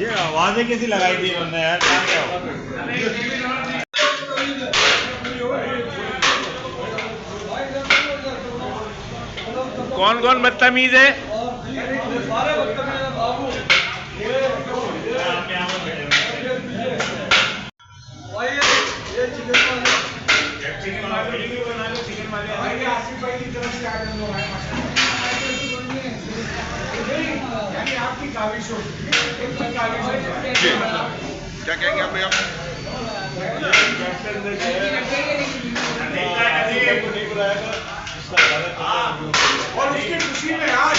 ये आवाजें कैसी लगाई थी उन्होंने यार? कौन कौन बदतमीज है? क्या कहेंगे आप भैया? और उसकी खुशी में आज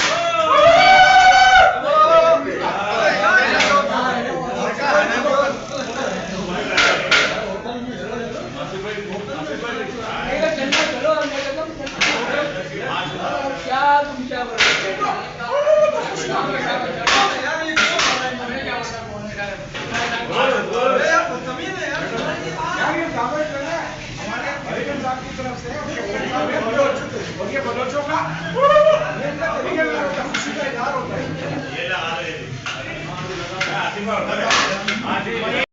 और ये बलोचों का खुशी का इजहार होता है।